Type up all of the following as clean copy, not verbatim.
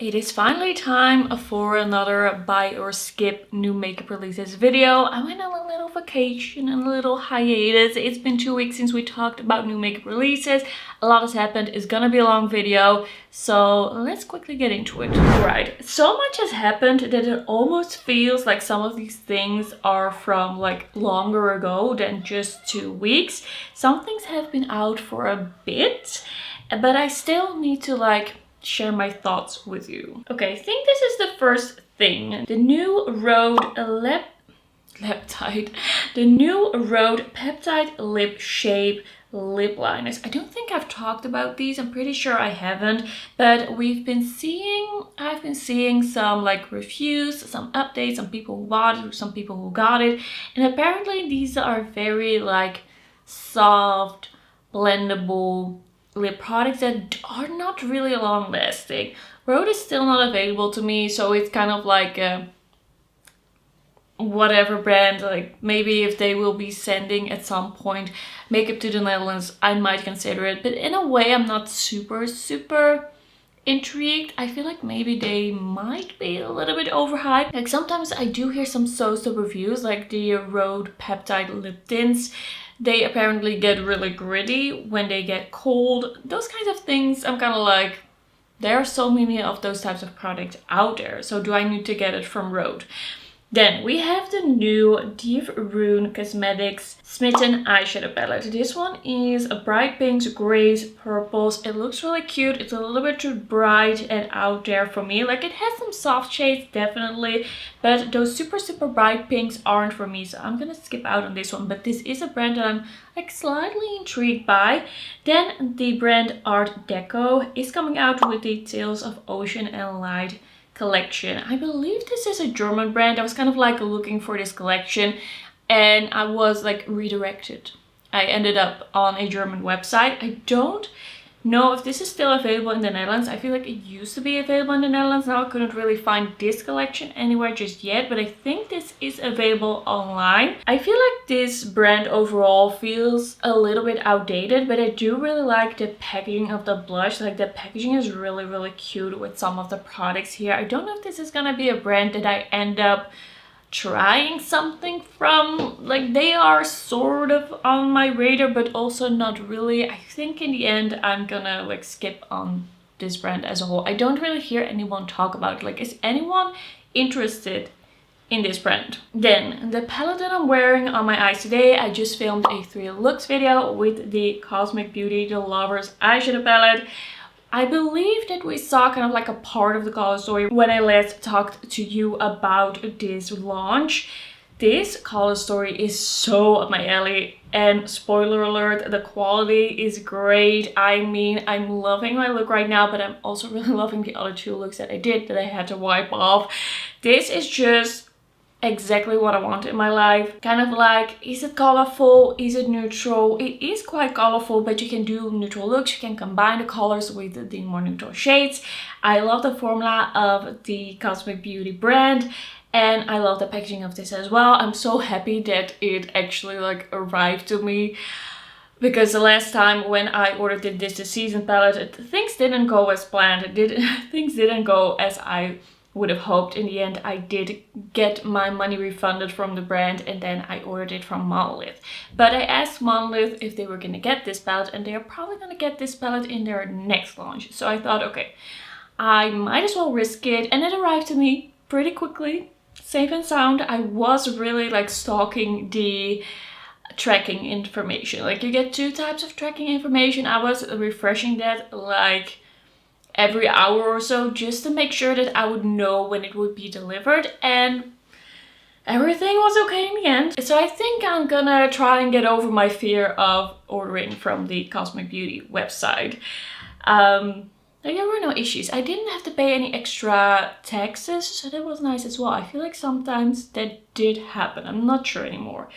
It is finally time for another buy or skip new makeup releases video. I went on a little vacation and a little hiatus. It's been 2 weeks since we talked about new makeup releases. A lot has happened. It's gonna be a long video, so let's quickly get into it. Right, so much has happened that it almost feels like some of these things are from like longer ago than just 2 weeks. Some things have been out for a bit, but I still need to share my thoughts with you. Okay, I think this is the first thing. The new Rhode Peptide. The new Rhode Peptide Lip Shape lip liners. I don't think I've talked about these. I'm pretty sure I haven't, but I've been seeing some reviews, some updates, some people who bought it, some people who got it, and apparently these are very soft, blendable lip products that are not really long lasting. Rhode is still not available to me, so it's kind of like a whatever brand. Maybe if they will be sending at some point makeup to the Netherlands, I might consider it, but in a way I'm not super intrigued. I feel like maybe they might be a little bit overhyped. Sometimes I do hear some so-so reviews, like the Rhode Peptide lip tints. They apparently get really gritty when they get cold. Those kinds of things, I'm kind of like, there are so many of those types of products out there, so do I need to get it from Rhode? Then we have the new Dieverune Cosmetics Smitten eyeshadow palette. This one is a bright pinks, grays, purples. It looks really cute. It's a little bit too bright and out there for me. It has some soft shades, definitely, but those super bright pinks aren't for me, so I'm gonna skip out on this one. But this is a brand that I'm slightly intrigued by. Then the brand Artdeco is coming out with the Tales of Ocean and Light collection. I believe this is a German brand. I was kind of looking for this collection and I was redirected. I ended up on a German website. I don't know if this is still available in the Netherlands. I feel like it used to be available in the Netherlands. Now I couldn't really find this collection anywhere just yet, but I think this is available online. I feel like this brand overall feels a little bit outdated, but I do really like the packaging of the blush. The packaging is really cute with some of the products here. I don't know if this is gonna be a brand that I end up trying something from. They are sort of on my radar, but also not really. I think in the end I'm gonna skip on this brand as a whole. I don't really hear anyone talk about it. Is anyone interested in this brand? Then the palette that I'm wearing on my eyes today, I just filmed a 3 looks video with the Cosmic Beauty The Lovers eyeshadow palette. I believe that we saw kind of a part of the color story when I last talked to you about this launch. This color story is so up my alley, and spoiler alert, the quality is great. I mean, I'm loving my look right now, but I'm also really loving the other 2 looks that I did that I had to wipe off. This is just exactly what I want in my life. Kind of is it colorful? Is it neutral? It is quite colorful, but you can do neutral looks. You can combine the colors with the more neutral shades. I love the formula of the Cosmic Beauty brand, and I love the packaging of this as well. I'm so happy that it actually arrived to me, because the last time when I ordered this season palette, things didn't go as planned. Things didn't go as I would have hoped. In the end, I did get my money refunded from the brand, and then I ordered it from Monolith. But I asked Monolith if they were gonna get this palette, and they are probably gonna get this palette in their next launch. So I thought, okay, I might as well risk it, and it arrived to me pretty quickly, safe and sound. I was really stalking the tracking information. You get 2 types of tracking information. I was refreshing that every hour or so, just to make sure that I would know when it would be delivered, and everything was okay in the end. So I think I'm gonna try and get over my fear of ordering from the Cosmic Beauty website. There were no issues. I didn't have to pay any extra taxes, so that was nice as well. I feel like sometimes that did happen. I'm not sure anymore.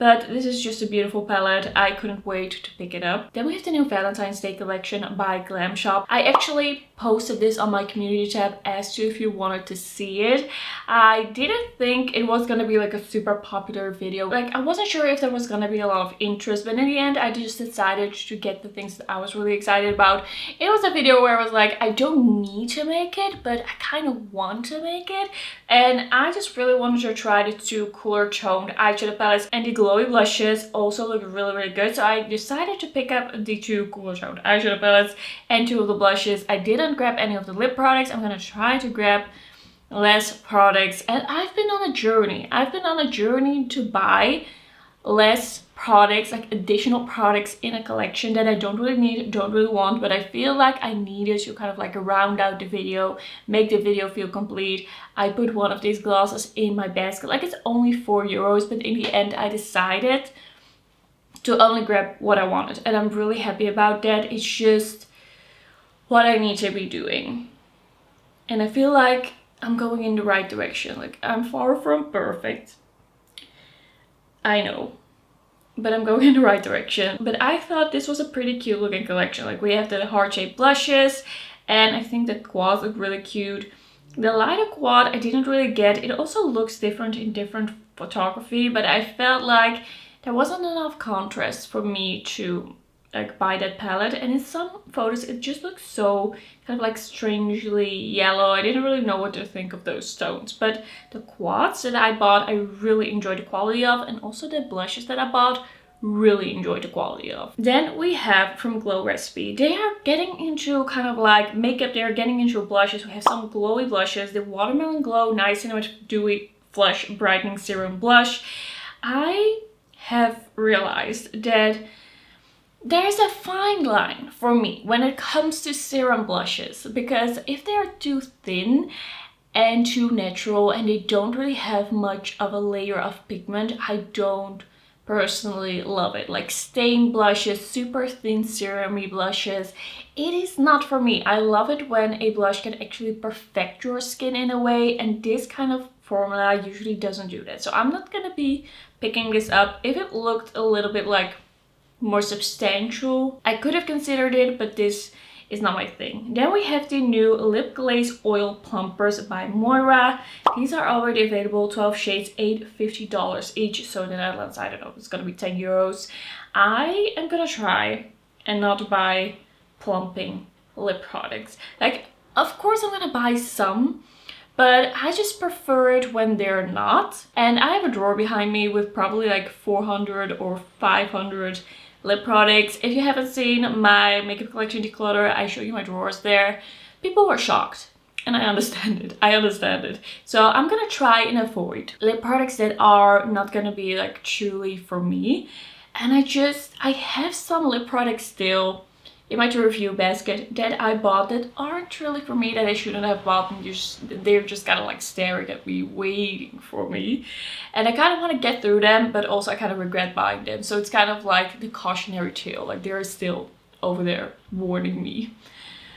But this is just a beautiful palette. I couldn't wait to pick it up. Then we have the new Valentine's Day collection by Glam-Shop. I actually posted this on my community tab, asked you if you wanted to see it. I didn't think it was gonna be like a super popular video. Like, I wasn't sure if there was gonna be a lot of interest, but in the end I just decided to get the things that I was really excited about. It was a video where I was like, I don't need to make it, but I kind of want to make it. And I just really wanted to try the two cooler toned eyeshadow palettes, and the glowy blushes also look really good. So I decided to pick up the two cooler toned eyeshadow palettes and two of the blushes. I didn't grab any of the lip products. I'm gonna try to grab less products, and I've been on a journey. I've been on a journey to buy less products, like additional products in a collection that I don't really need, don't really want, but I feel like I needed to kind of like round out the video, make the video feel complete. I put one of these glosses in my basket. Like, it's only €4, but in the end I decided to only grab what I wanted, and I'm really happy about that. It's just what I need to be doing, and I feel like I'm going in the right direction. Like, I'm far from perfect, I know, but I'm going in the right direction. But I thought this was a pretty cute looking collection. Like, we have the heart-shaped blushes, and I think the quads look really cute. The lighter quad I didn't really get. It also looks different in different photography, but I felt like there wasn't enough contrast for me to like buy that palette, and in some photos it just looks so kind of like strangely yellow. I didn't really know what to think of those tones, but the quads that I bought I really enjoyed the quality of, and also the blushes that I bought really enjoyed the quality of. Then we have from Glow Recipe. They are getting into kind of like makeup, they're getting into blushes. We have some glowy blushes, the Watermelon Glow Niacinamide Dewy Flush Brightening Serum Blush. I have realized that there's a fine line for me when it comes to serum blushes, because if they are too thin and too natural and they don't really have much of a layer of pigment, I don't personally love it. Like stain blushes, super thin serumy blushes, it is not for me. I love it when a blush can actually perfect your skin in a way, and this kind of formula usually doesn't do that. So I'm not gonna be picking this up. If it looked a little bit like more substantial, I could have considered it, but this is not my thing. Then we have the new Lip Glaze Oil Plumpers by Moira. These are already available, 12 shades, $8.50 each. So in the Netherlands, I don't know, it's gonna be €10. I am gonna try and not buy plumping lip products. Like, of course I'm gonna buy some, but I just prefer it when they're not. And I have a drawer behind me with probably like 400 or 500 lip products. If you haven't seen my makeup collection declutter, I show you my drawers there. People were shocked, and I understand it. I understand it. So I'm gonna try and avoid lip products that are not gonna be like truly for me. And I have some lip products still in my to review basket that I bought that aren't really for me, that I shouldn't have bought, and they're just kind of like staring at me, waiting for me. And I kind of want to get through them, but also I kind of regret buying them. So it's kind of like the cautionary tale, like they're still over there warning me.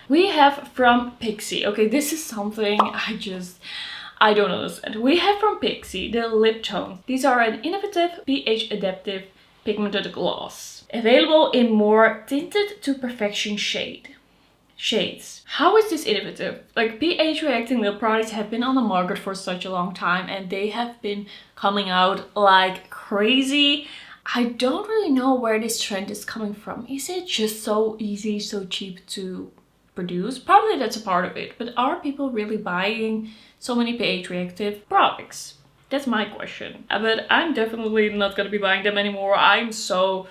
We have from Pixi. Okay, this is something I don't understand. We have from Pixi the Liptone. These are an innovative pH adaptive pigmented gloss, available in more tinted to perfection shades. How is this innovative? Like, pH reacting lip products have been on the market for such a long time, and they have been coming out like crazy. I don't really know where this trend is coming from. Is it just so easy, so cheap to produce? Probably that's a part of it, but are people really buying so many pH reactive products? That's my question. But I'm definitely not gonna be buying them anymore. I'm so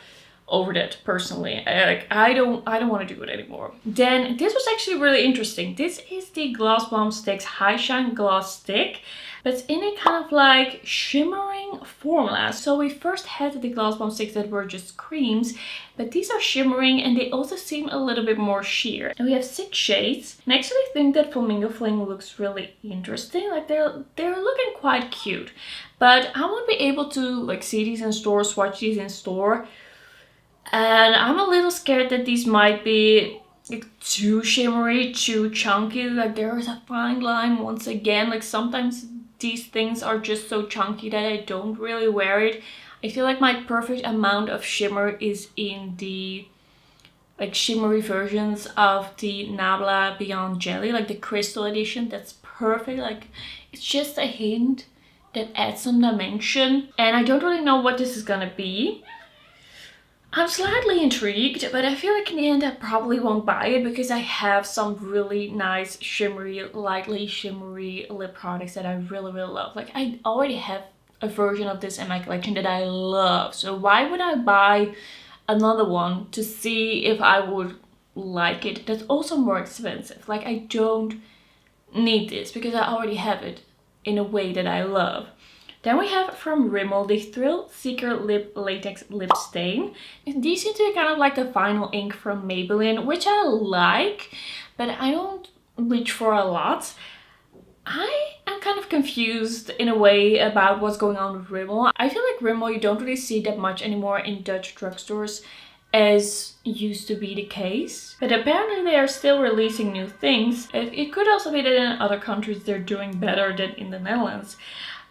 over that personally. I don't want to do it anymore. Then this was actually really interesting. This is the Gloss Bomb Stix High Shine Gloss Stick, but it's in a kind of like shimmering formula. So we first had the Gloss Bomb Sticks that were just creams, but these are shimmering and they also seem a little bit more sheer. And we have 6 shades. And I actually think that Flamingo Fling looks really interesting. Like they're looking quite cute, but I won't be able to like see these in store, swatch these in store. And I'm a little scared that these might be like too shimmery, too chunky. Like there is a fine line once again. Like sometimes these things are just so chunky that I don't really wear it. I feel like my perfect amount of shimmer is in the like shimmery versions of the Nabla Beyond Jelly, like the crystal edition. That's perfect. Like it's just a hint that adds some dimension, and I don't really know what this is gonna be. I'm slightly intrigued, but I feel like in the end I probably won't buy it because I have some really nice shimmery, lightly shimmery lip products that I really love. Like I already have a version of this in my collection that I love, so why would I buy another one to see if I would like it? That's also more expensive. Like I don't need this because I already have it in a way that I love. Then we have from Rimmel the Thrill Seeker Lip Latex Lip Stain. These seem to be kind of like the final ink from Maybelline, which I like, but I don't reach for a lot. I am kind of confused in a way about what's going on with Rimmel. I feel like Rimmel you don't really see that much anymore in Dutch drugstores as used to be the case. But apparently they are still releasing new things. It could also be that in other countries they're doing better than in the Netherlands.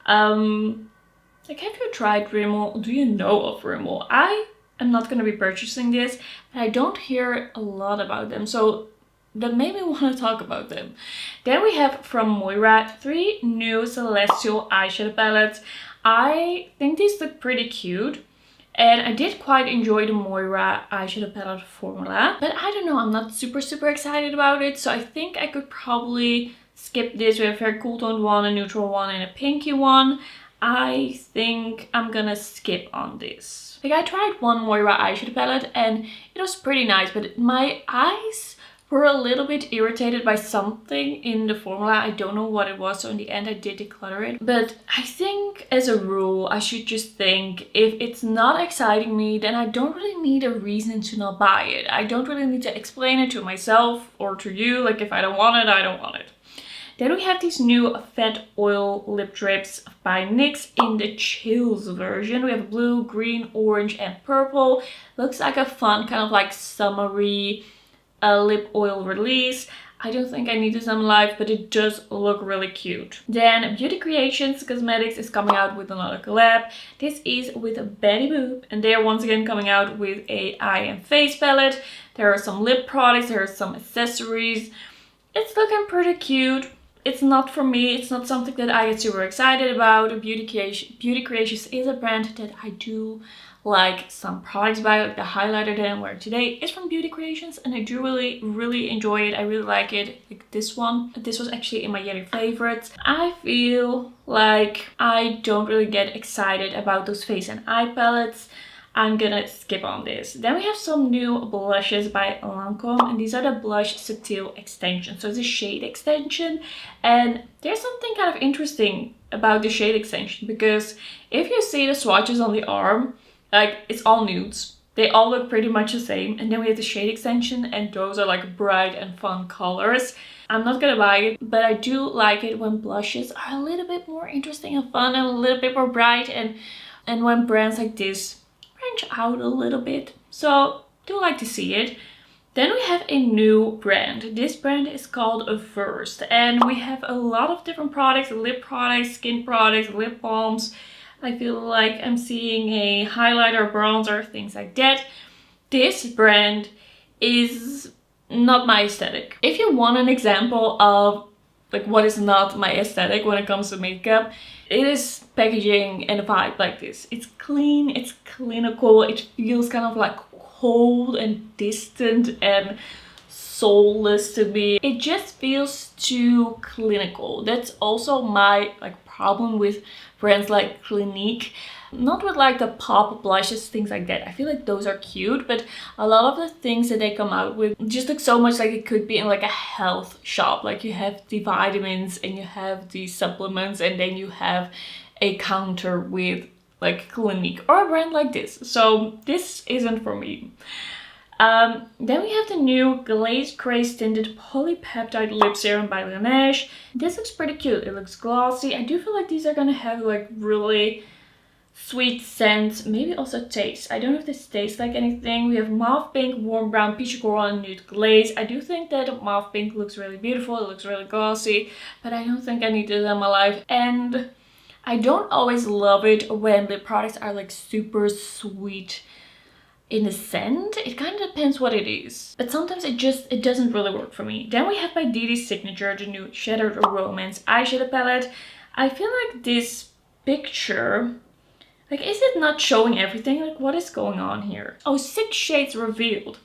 Like have you tried Rimmel? Do you know of Rimmel? I am not going to be purchasing this, but I don't hear a lot about them. So that made me want to talk about them. Then we have from Moira 3 new Celestial eyeshadow palettes. I think these look pretty cute. And I did quite enjoy the Moira eyeshadow palette formula. But I don't know, I'm not super excited about it. So I think I could probably skip this. We have a very cool toned one, a neutral one, and a pinky one. I think I'm gonna skip on this. Like I tried one Moira eyeshadow palette and it was pretty nice. But my eyes were a little bit irritated by something in the formula. I don't know what it was, so in the end I did declutter it. But I think as a rule I should just think if it's not exciting me, then I don't really need a reason to not buy it. I don't really need to explain it to myself or to you. Like if I don't want it, I don't want it. Then we have these new Fat Oil Lip Drips by NYX in the Chills version. We have blue, green, orange and purple. Looks like a fun kind of like summery lip oil release. I don't think I need this on live, but it does look really cute. Then Beauty Creations Cosmetics is coming out with another collab. This is with Betty Boop, and they are once again coming out with a eye and face palette. There are some lip products, there are some accessories. It's looking pretty cute. It's not for me, it's not something that I get super excited about. Beauty Creations is a brand that I do like some products by. Like the highlighter that I'm wearing today is from Beauty Creations and I do really enjoy it. I really like it. Like this one. This was actually in my yearly favorites. I feel like I don't really get excited about those face and eye palettes. I'm gonna skip on this. Then we have some new blushes by Lancôme, and these are the blush Subtil extension. So it's a shade extension, and there's something kind of interesting about the shade extension because if you see the swatches on the arm, like it's all nudes. They all look pretty much the same, and then we have the shade extension, and those are like bright and fun colors. I'm not gonna buy it, but I do like it when blushes are a little bit more interesting and fun and a little bit more bright, and when brands like this branch out a little bit. So do like to see it. Then we have a new brand. This brand is called First, and we have a lot of different products, lip products, skin products, lip balms. I feel like I'm seeing a highlighter, bronzer, things like that. This brand is not my aesthetic. If you want an example of like what is not my aesthetic when it comes to makeup, it is packaging and a vibe like this. It's clean, it's clinical, it feels kind of like cold and distant and soulless to me. It just feels too clinical. That's also my like problem with brands like Clinique. Not with like the pop blushes, things like that. I feel like those are cute, but a lot of the things that they come out with just look so much like it could be in like a health shop. Like you have the vitamins and you have the supplements and then you have a counter with like Clinique or a brand like this. So this isn't for me. Then we have the new Glaze Craze Tinted Polypeptide Lip Serum by Laneige. This looks pretty cute. It looks glossy. I do feel like these are gonna have like really sweet scent, maybe also taste. I don't know if this tastes like anything. We have mauve pink, warm brown, peachy coral, and nude glaze. I do think that mauve pink looks really beautiful. It looks really glossy, but I don't think I need this in my life. And I don't always love it when lip products are like super sweet in the scent. It kind of depends what it is, but sometimes it doesn't really work for me. Then we have by Dede's Signature, the new Shattered Romance eyeshadow palette. I feel like this picture, like, is it not showing everything? Like, what is going on here? Oh, 6 shades revealed.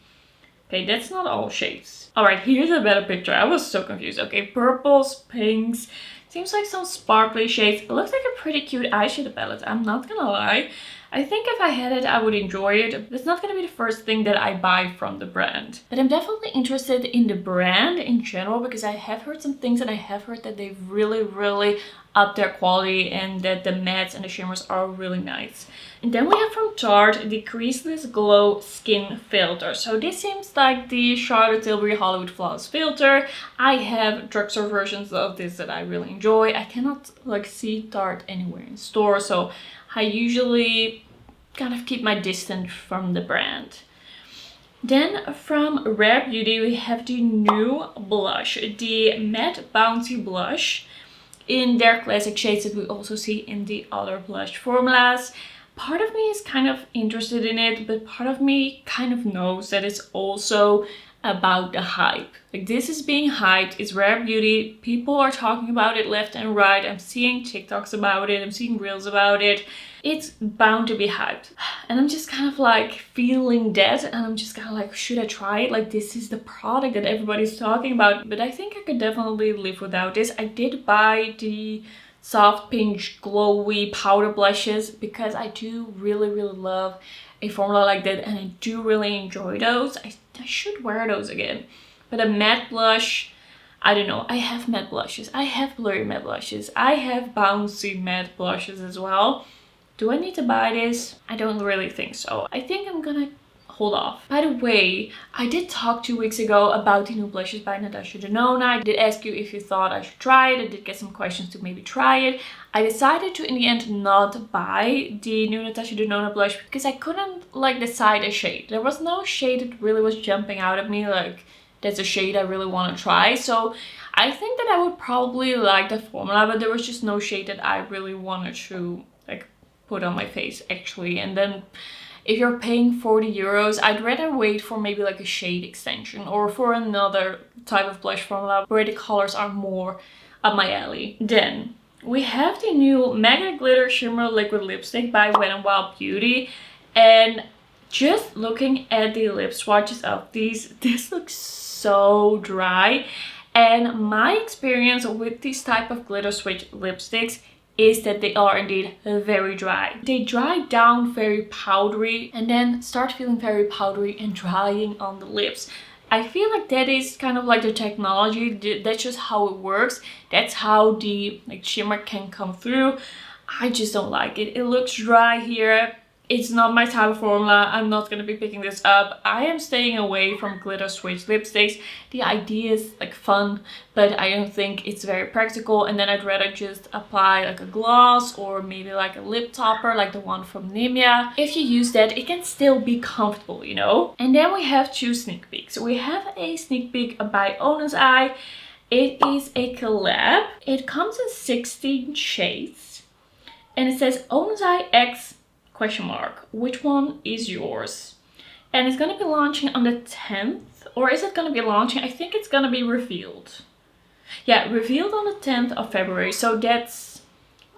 Okay, that's not all shades. All right, here's a better picture. I was so confused. Okay, purples, pinks, seems like some sparkly shades. It looks like a pretty cute eyeshadow palette, I'm not gonna lie. I think if I had it, I would enjoy it. It's not gonna be the first thing that I buy from the brand. But I'm definitely interested in the brand in general because I have heard some things and I have heard that they've really upped their quality and that the mattes and the shimmers are really nice. And then we have from Tarte the Creaseless Glow Skin Filter. So this seems like the Charlotte Tilbury Hollywood Flawless Filter. I have drugstore versions of this that I really enjoy. I cannot like see Tarte anywhere in store, so I usually kind of keep my distance from the brand. Then from Rare Beauty we have the new blush, the Matte Bouncy blush in their classic shades that we also see in the other blush formulas. Part of me is kind of interested in it, but part of me kind of knows that it's also about the hype. Like, this is being hyped, it's Rare Beauty, people are talking about it left and right, I'm seeing TikToks about it, I'm seeing reels about it. It's bound to be hyped. And I'm just kind of like feeling that, and I'm just kind of like, should I try it? Like, this is the product that everybody's talking about, but I think I could definitely live without this. I did buy the soft pink glowy powder blushes because I do really love a formula like that, and I do really enjoy those. I should wear those again. But a matte blush, I don't know. I have matte blushes, I have blurry matte blushes, I have bouncy matte blushes as well. Do I need to buy this? I don't really think so. I think I'm gonna hold off. By the way, I did talk 2 weeks ago about the new blushes by Natasha Denona. I did ask you if you thought I should try it. I did get some questions to maybe try it. I decided to in the end not buy the new Natasha Denona blush because I couldn't like decide a shade. There was no shade that really was jumping out at me like that's a shade I really want to try. So I think that I would probably like the formula, but there was just no shade that I really wanted to like put on my face actually. And then if you're paying 40 euros, I'd rather wait for maybe like a shade extension or for another type of blush formula where the colors are more up my alley. Then we have the new Mega Glitter Shimmer Liquid Lipstick by Wet n Wild Beauty. And just looking at the lip swatches of these, this looks so dry. And my experience with these type of glitter switch lipsticks is that they are indeed very dry. They dry down very powdery and then start feeling very powdery and drying on the lips. I feel like that is kind of like the technology. That's just how it works. That's how the like shimmer can come through. I just don't like it. It looks dry here. It's not my type of formula. I'm not going to be picking this up. I am staying away from glitter switch lipsticks. The idea is like fun, but I don't think it's very practical. And then I'd rather just apply like a gloss or maybe like a lip topper like the one from Nimia. If you use that, it can still be comfortable, you know? And then we have 2 sneak peeks. We have a sneak peek by Honest Eye. It is a collab. It comes in 16 shades. And it says Honest Eye X ? Which one is yours? And it's gonna be launching on the 10th, or is it gonna be launching? I think it's gonna be revealed. Yeah, revealed on the 10th of February. So that's,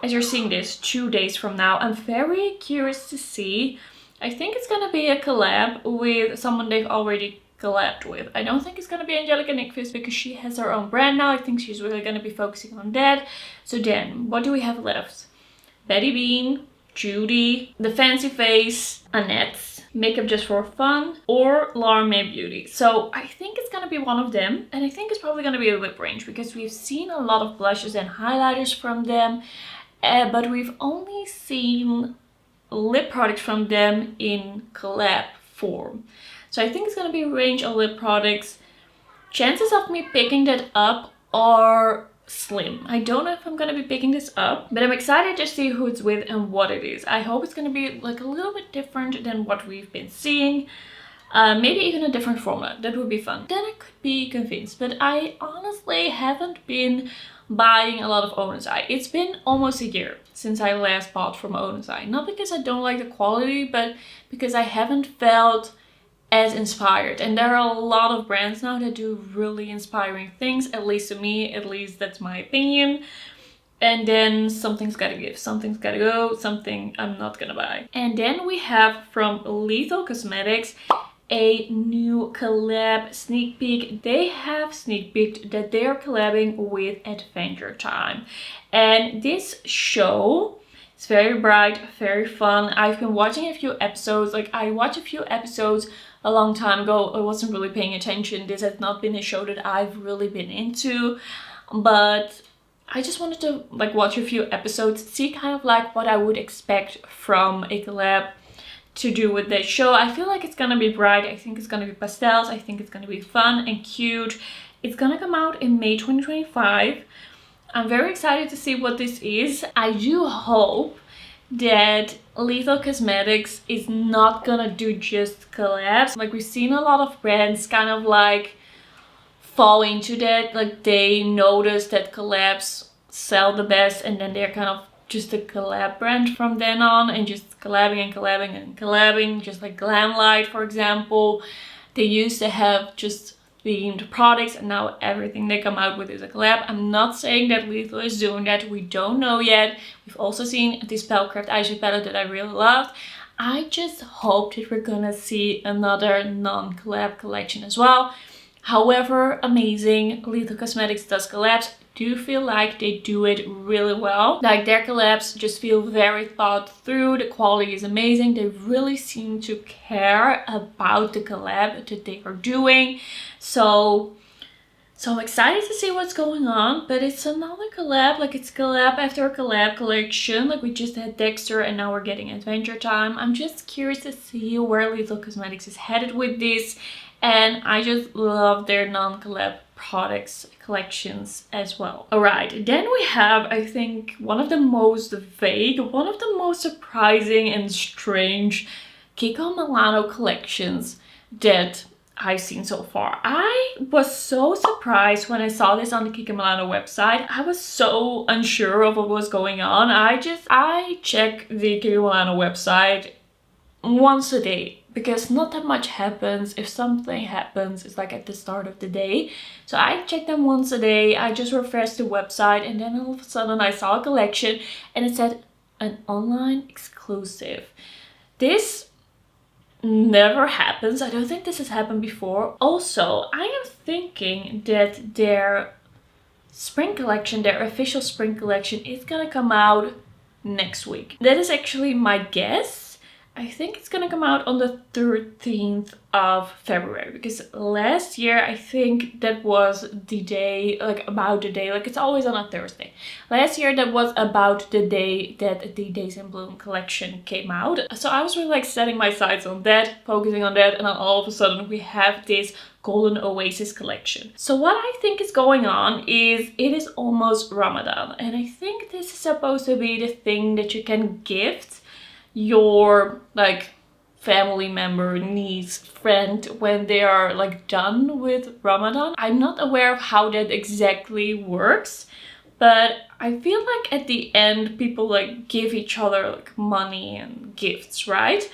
as you're seeing this, 2 days from now. I'm very curious to see. I think it's gonna be a collab with someone they've already collabed with. I don't think it's gonna be Angelica Nyqvist because she has her own brand now. I think she's really gonna be focusing on that. So then, what do we have left? Betty Bean, Judy, The Fancy Face, Annette's Makeup Just for Fun, or Laura May Beauty. So I think it's gonna be one of them, and I think it's probably gonna be a lip range because we've seen a lot of blushes and highlighters from them, but we've only seen lip products from them in collab form. So I think it's gonna be a range of lip products. Chances of me picking that up are slim. I don't know if I'm gonna be picking this up, but I'm excited to see who it's with and what it is. I hope it's gonna be like a little bit different than what we've been seeing. Maybe even a different formula. That would be fun. Then I could be convinced, but I honestly haven't been buying a lot of Honest Eye. It's been almost a year since I last bought from Oasis. Not because I don't like the quality, but because I haven't felt as inspired. And there are a lot of brands now that do really inspiring things, at least to me, at least that's my opinion. And then something's gotta give, something's gotta go, something I'm not gonna buy. And then we have from Rhode Cosmetics a new collab sneak peek. They have sneak peeked that they are collabing with Adventure Time. And this show is very bright, very fun. I've been watching a few episodes. Like, I watched a few episodes a long time ago. I wasn't really paying attention. This has not been a show that I've really been into. But I just wanted to like watch a few episodes, see kind of like what I would expect from a collab to do with this show. I feel like it's gonna be bright. I think it's gonna be pastels. I think it's gonna be fun and cute. It's gonna come out in May 2025. I'm very excited to see what this is. I do hope that Rhode Cosmetics is not gonna do just collabs. Like, we've seen a lot of brands kind of like fall into that. Like, they notice that collabs sell the best and then they're kind of just a collab brand from then on, and just collabing and collabing and collabing, just like Glamlight, for example. They used to have just themed products, and now everything they come out with is a collab. I'm not saying that Rhode is doing that. We don't know yet. We've also seen this Spellcraft eyeshadow palette that I really loved. I just hope that we're gonna see another non-collab collection as well. However amazing Rhode Cosmetics does collabs, do feel like they do it really well. Like, their collabs just feel very thought through. The quality is amazing. They really seem to care about the collab that they are doing. So I'm excited to see what's going on. But it's another collab. Like, it's collab after collab collection. Like, we just had Dexter and now we're getting Adventure Time. I'm just curious to see where Rhode Cosmetics is headed with this. And I just love their non-collab products collections as well. Alright, then we have, I think, one of the most vague, one of the most surprising and strange Kiko Milano collections that I've seen so far. I was so surprised when I saw this on the Kiko Milano website. I was so unsure of what was going on. I check the Kiko Milano website once a day, because not that much happens. If something happens, it's like at the start of the day. So I check them once a day. I just refreshed the website, and then all of a sudden I saw a collection and it said an online exclusive. This never happens. I don't think this has happened before. Also, I am thinking that their spring collection, their official spring collection, is gonna come out next week. That is actually my guess. I think it's gonna come out on the 13th of February, because last year I think that was the day, like about the day, like it's always on a Thursday. Last year that was about the day that the Days in Bloom collection came out. So I was really like setting my sights on that, focusing on that, and then all of a sudden we have this Golden Oasis collection. So what I think is going on is it is almost Ramadan, and I think this is supposed to be the thing that you can gift your like family member, niece, friend when they are like done with Ramadan. I'm not aware of how that exactly works, but I feel like at the end people like give each other like money and gifts, right?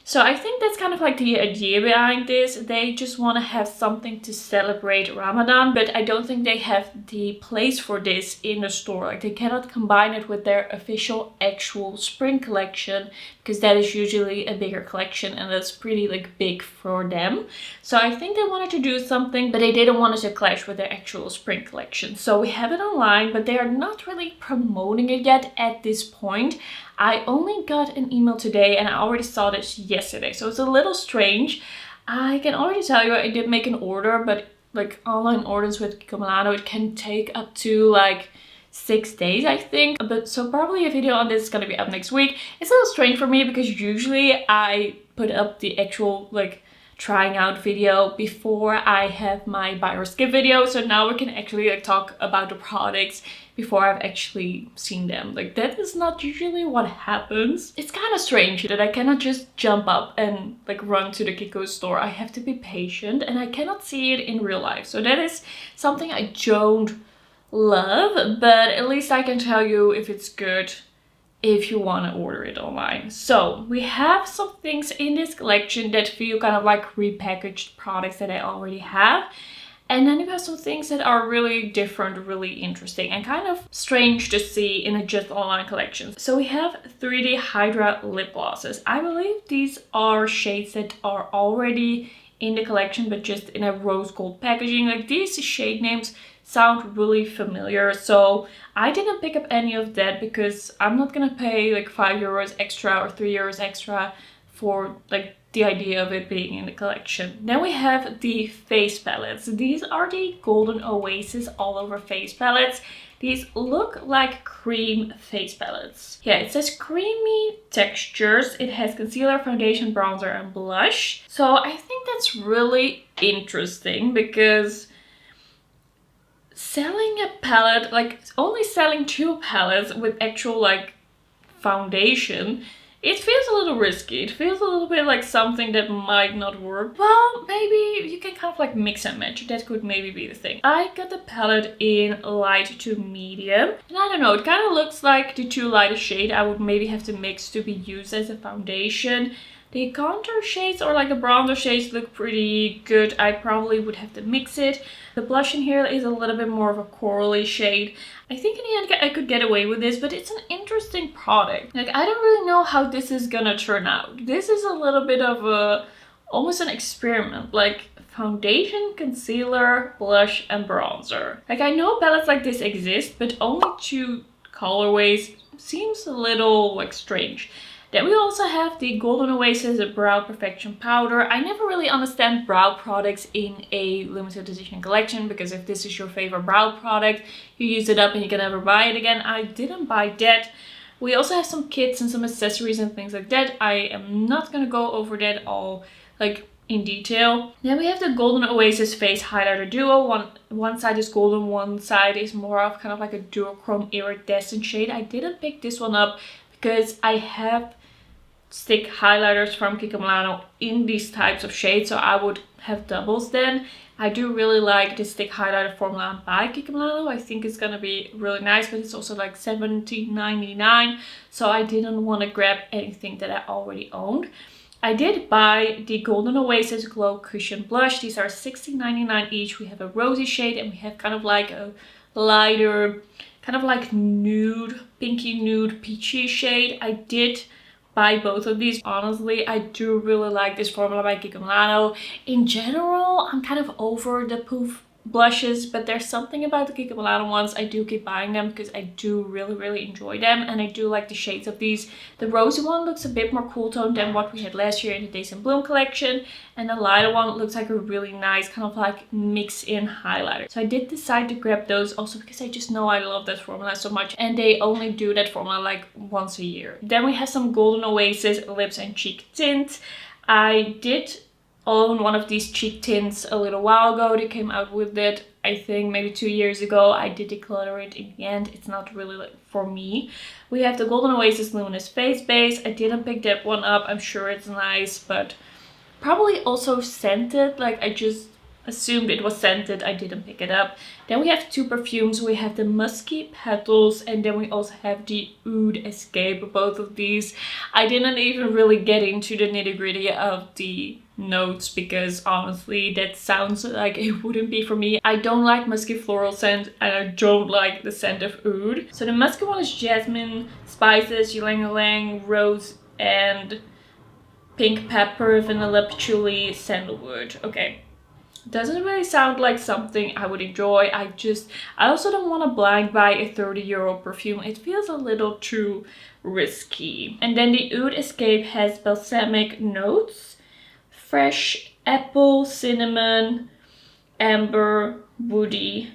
So I think that's kind of like the idea behind this. They just want to have something to celebrate Ramadan, but I don't think they have the place for this in the store. Like, they cannot combine it with their official actual spring collection, because that is usually a bigger collection and that's pretty like big for them. So I think they wanted to do something, but they didn't want it to clash with their actual spring collection. So we have it online, but they are not really promoting it yet at this point. I only got an email today and I already saw this yesterday, so it's a little strange. I can already tell you I did make an order, but like online orders with Kiko Milano, it can take up to like 6 days, I think. But so probably a video on this is gonna be up next week. It's a little strange for me because usually I put up the actual like trying out video before I have my buy or skip video. So now we can actually like talk about the products before I've actually seen them. Like, that is not usually what happens. It's kind of strange that I cannot just jump up and like run to the Kiko store. I have to be patient and I cannot see it in real life. So that is something I don't love, but at least I can tell you if it's good if you want to order it online. So we have some things in this collection that feel kind of like repackaged products that I already have. And then you have some things that are really different, really interesting, and kind of strange to see in a just online collection. So we have 3D Hydra lip glosses. I believe these are shades that are already in the collection, but just in a rose gold packaging. Like, these shade names sound really familiar, so I didn't pick up any of that because I'm not gonna pay like €5 extra or €3 extra for like the idea of it being in the collection. Then we have the face palettes. These are the Golden Oasis all over face palettes. These look like cream face palettes. Yeah, it says creamy textures. It has concealer, foundation, bronzer, and blush. So I think that's really interesting because selling a palette, like only selling 2 palettes with actual like foundation, it feels a little risky. It feels a little bit like something that might not work. Well, maybe you can kind of like mix and match. That could maybe be the thing. I got the palette in light to medium. And I don't know, it kind of looks like the 2 lightest shade I would maybe have to mix to be used as a foundation. The contour shades or like the bronzer shades look pretty good. I probably would have to mix it. The blush in here is a little bit more of a corally shade. I think in the end I could get away with this, but it's an interesting product. Like, I don't really know how this is gonna turn out. This is a little bit of a, almost an experiment. Like, foundation, concealer, blush, and bronzer. Like, I know palettes like this exist, but only 2 colorways seems a little like strange. Then we also have the Golden Oasis Brow Perfection Powder. I never really understand brow products in a limited edition collection, because if this is your favorite brow product, you use it up and you can never buy it again. I didn't buy that. We also have some kits and some accessories and things like that. I am not gonna go over that all like in detail. Then we have the Golden Oasis Face Highlighter Duo. One side is golden, one side is more of kind of like a duochrome iridescent shade. I didn't pick this one up because I have stick highlighters from Kiko in these types of shades, so I would have doubles then. I do really like the stick highlighter formula by Kiko. I think it's gonna be really nice, but it's also like $17.99, so I didn't want to grab anything that I already owned. I did buy the Golden Oasis Glow Cushion Blush. These are $16.99 each. We have a rosy shade and we have kind of like a lighter, kind of like nude, pinky nude, peachy shade. I did buy both of these. Honestly, I do really like this formula by Kiko. In general, I'm kind of over the poof blushes, but there's something about the Kiko ones. I do keep buying them because I do really enjoy them, and I do like the shades of these. The rosy one looks a bit more cool toned than what we had last year in the Days in Bloom collection, and the lighter one looks like a really nice kind of like mix in highlighter. So I did decide to grab those also because I just know I love that formula so much, and they only do that formula like once a year. Then we have some Golden Oasis lips and cheek tints. I did own one of these cheek tints a little while ago. They came out with it, I think maybe 2 years ago. I did declutter it in the end. It's not really like for me. We have the Golden Oasis Luminous Face Base. I didn't pick that one up. I'm sure it's nice, but probably also scented. Like, I just assumed it was scented. I didn't pick it up. Then we have 2 perfumes. We have the Musky Petals, and then we also have the Oud Escape. Both of these, I didn't even really get into the nitty-gritty of the notes because honestly that sounds like it wouldn't be for me. I don't like musky floral scent, and I don't like the scent of oud. So the musky one is jasmine, spices, ylang-ylang, rose, and pink pepper, vanilla, patchouli, sandalwood. Okay, doesn't really sound like something I would enjoy. I also don't want to blind buy a €30 perfume. It feels a little too risky. And then the Oud Escape has balsamic notes, fresh apple, cinnamon, amber, woody,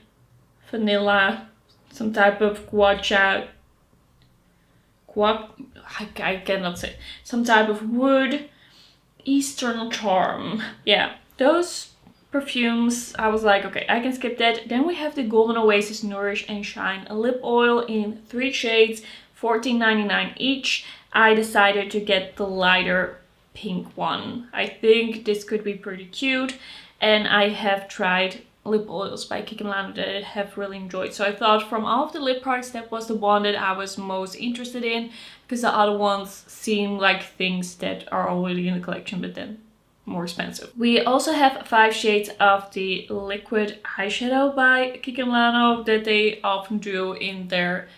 vanilla, some type of I cannot say, some type of wood, eastern charm. Yeah, those perfumes, I was like, okay, I can skip that. Then we have the Golden Oasis Nourish and Shine Lip Oil in 3 shades, $14.99 each. I decided to get the lighter pink one. I think this could be pretty cute, and I have tried lip oils by Kiko that I have really enjoyed. So I thought from all of the lip products, that was the one that I was most interested in, because the other ones seem like things that are already in the collection, but then more expensive. We also have 5 shades of the liquid eyeshadow by Kiko that they often do in their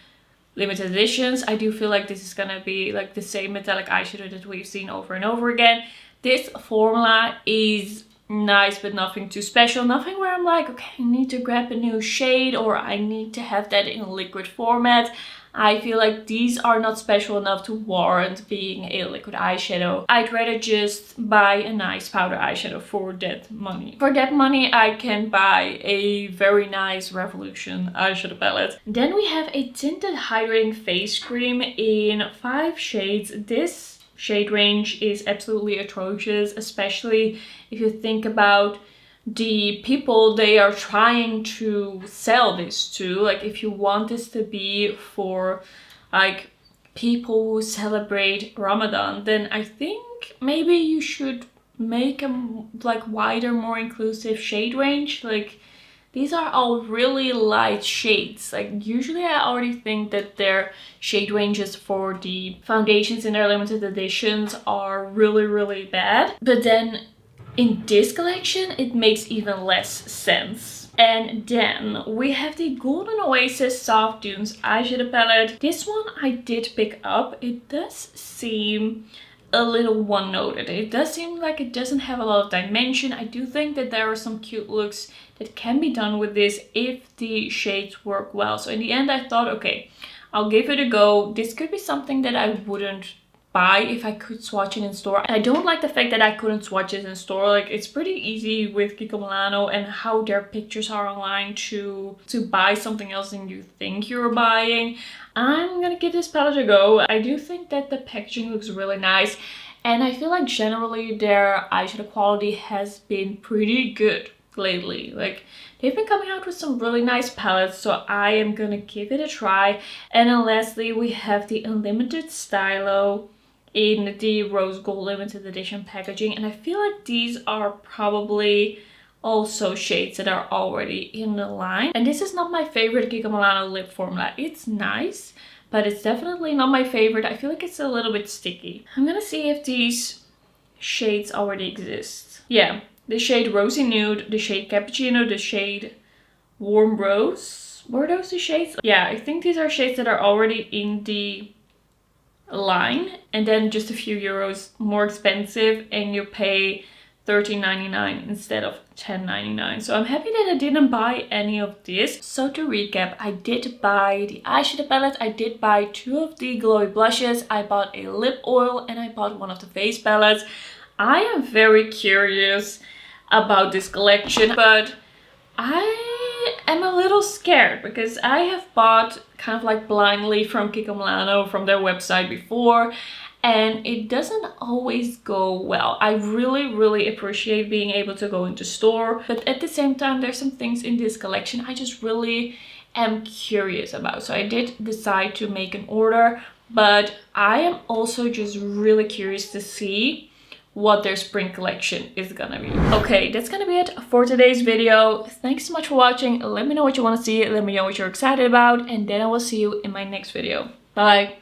limited editions. I do feel like this is gonna be like the same metallic eyeshadow that we've seen over and over again. This formula is nice, but nothing too special. Nothing where I'm like, okay, I need to grab a new shade or I need to have that in a liquid format. I feel like these are not special enough to warrant being a liquid eyeshadow. I'd rather just buy a nice powder eyeshadow for that money. For that money, I can buy a very nice Revolution eyeshadow palette. Then we have a tinted hydrating face cream in 5 shades. This shade range is absolutely atrocious, especially if you think about the people they are trying to sell this to. Like, if you want this to be for like people who celebrate Ramadan, then I think maybe you should make a like wider, more inclusive shade range. Like, these are all really light shades. Like, usually I already think that their shade ranges for the foundations in their limited editions are really bad, but then in this collection, it makes even less sense. And then we have the Golden Oasis Soft Dunes eyeshadow palette. This one I did pick up. It does seem a little one-noted. It does seem like it doesn't have a lot of dimension. I do think that there are some cute looks that can be done with this if the shades work well. So in the end, I thought, okay, I'll give it a go. This could be something that I wouldn't buy if I could swatch it in store. I don't like the fact that I couldn't swatch it in store. Like, it's pretty easy with Kiko and how their pictures are online to buy something else than you think you're buying. I'm gonna give this palette a go. I do think that the packaging looks really nice, and I feel like generally their eyeshadow quality has been pretty good lately. Like, they've been coming out with some really nice palettes, so I am gonna give it a try. And then lastly, we have the Unlimited Stylo in the Rose Gold limited edition packaging, and I feel like these are probably also shades that are already in the line. And this is not my favorite Kiko lip formula. It's nice, but it's definitely not my favorite. I feel like it's a little bit sticky. I'm gonna see if these shades already exist. Yeah, the shade Rosy Nude, the shade Cappuccino, the shade Warm Rose. Were those the shades? Yeah, I think these are shades that are already in the line, and then just a few euros more expensive, and you pay $13.99 instead of $10.99. So I'm happy that I didn't buy any of this. So to recap, I did buy the eyeshadow palette, I did buy 2 of the glowy blushes, I bought a lip oil, and I bought one of the face palettes. I am very curious about this collection, but I am a little scared because I have bought kind of like blindly from Kiko from their website before, and it doesn't always go well. I really appreciate being able to go into store, but at the same time there's some things in this collection I just really am curious about. So I did decide to make an order, but I am also just really curious to see what their spring collection is gonna be. Okay, that's gonna be it for today's video. Thanks so much for watching. Let me know what you want to see, let me know what you're excited about, and then I will see you in my next video. Bye.